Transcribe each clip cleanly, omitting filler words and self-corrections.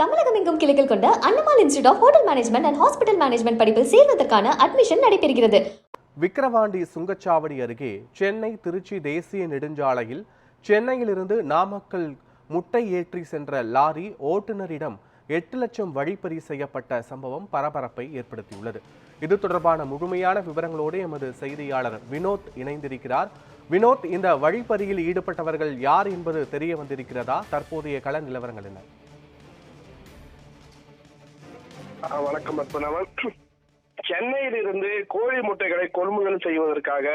தமிழகம் எங்கும் கிளைகள் கொண்ட Annamal institute of hotel management and hospital management படிப்பில் சேர்வதற்கான அட்மிஷன் நடைபெறுகிறது. விக்கிரவாண்டி சுங்கச்சாவடி அருகே சென்னை திருச்சி தேசிய நெடுஞ்சாலையில் சென்னையிலிருந்து நாமக்கல் முட்டை ஏற்றி சென்ற லாரி ஓட்டுநரிடம் 8 லட்சம் வழிப்பறி செய்யப்பட்ட சம்பவம் பரபரப்பை ஏற்படுத்தியுள்ளது. இது தொடர்பான முழுமையான விவரங்களோடு எமது செய்தியாளர் வினோத் இணைந்திருக்கிறார். வினோத், இந்த வழிப்பறியில் ஈடுபட்டவர்கள் யார் என்பது தெரிய வந்திருக்கிறதா? தற்போதைய கள நிலவரங்கள் என்ன? வணக்கம் அற்புதவன். சென்னையில் இருந்து கோழி முட்டைகளை கொள்முதல் செய்வதற்காக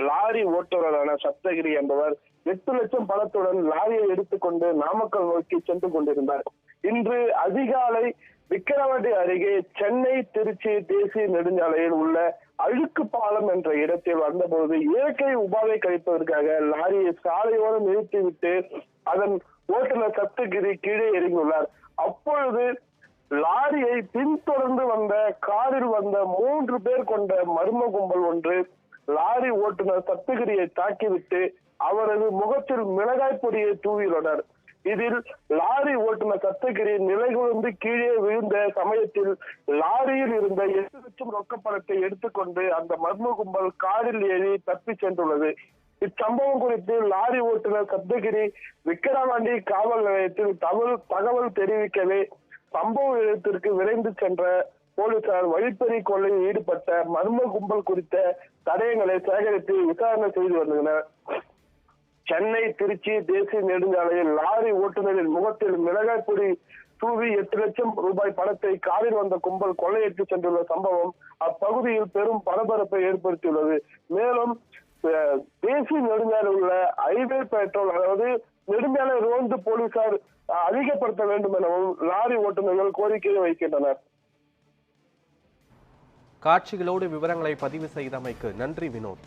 லாரி ஓட்டுநரான சப்தகிரி என்பவர் 8 லட்சம் பணத்துடன் லாரியை எடுத்துக்கொண்டு நாமக்கல் நோக்கி சென்று கொண்டிருந்தார். இன்று அதிகாலை விக்கிரவாண்டி அருகே சென்னை திருச்சி தேசிய நெடுஞ்சாலையில் உள்ள அழுக்கு பாலம் என்ற இடத்தில் வந்தபோது இயற்கை உபாதை கழிப்பதற்காக லாரியை சாலையோடு நிறுத்திவிட்டு அதன் ஓட்டுநர் சப்தகிரி கீழே இறங்கியுள்ளார். அப்பொழுது லாரியை பின்தொடர்ந்து வந்த காரில் வந்த 3 பேர் கொண்ட மர்ம கும்பல் ஒன்று லாரி ஓட்டுநர் சப்தகிரியை தாக்கிவிட்டு அவரது முகத்தில் மிளகாய் பொடியை தூவியுள்ளனர். இதில் லாரி ஓட்டுநர் சப்தகிரி நிலைகுலைந்து கீழே விழுந்த சமயத்தில் லாரியில் இருந்த 8 லட்சம் ரொக்க பணத்தை எடுத்துக்கொண்டு அந்த மர்ம கும்பல் காரில் ஏறி தப்பி சென்றுள்ளது. இச்சம்பவம் குறித்து லாரி ஓட்டுநர் சப்தகிரி விக்கிரவாண்டி காவல் நிலையத்தில் தகவல் தெரிவிக்கவே சம்பவ இடத்திற்கு விரைந்து சென்ற போலீசார் வழிப்பறி கொள்ளையில் ஈடுபட்ட மர்ம கும்பல் குறித்த தடயங்களை சேகரித்து விசாரணை செய்து வருகின்றனர். சென்னை திருச்சி தேசிய நெடுஞ்சாலையில் லாரி ஓட்டுநரின் முகத்தில் மிளகாய் பொடி தூவி 8 லட்சம் ரூபாய் பணத்தை காரில் வந்த கும்பல் கொள்ளையிட்டு சென்றுள்ள சம்பவம் அப்பகுதியில் பெரும் பரபரப்பை ஏற்படுத்தியுள்ளது. மேலும் தேசிய நெடுஞ்சாலையில் உள்ள ஹைவே பெட்ரோல், அதாவது நெடுஞ்சாலை ரோந்து போலீசார் அதிகப்படுத்த வேண்டும் எனவும் லாரி ஓட்டுநர்கள் கோரிக்கையை வைக்கின்றனர். காட்சிகளோடு விவரங்களை பதிவு செய்தமைக்கு நன்றி வினோத்.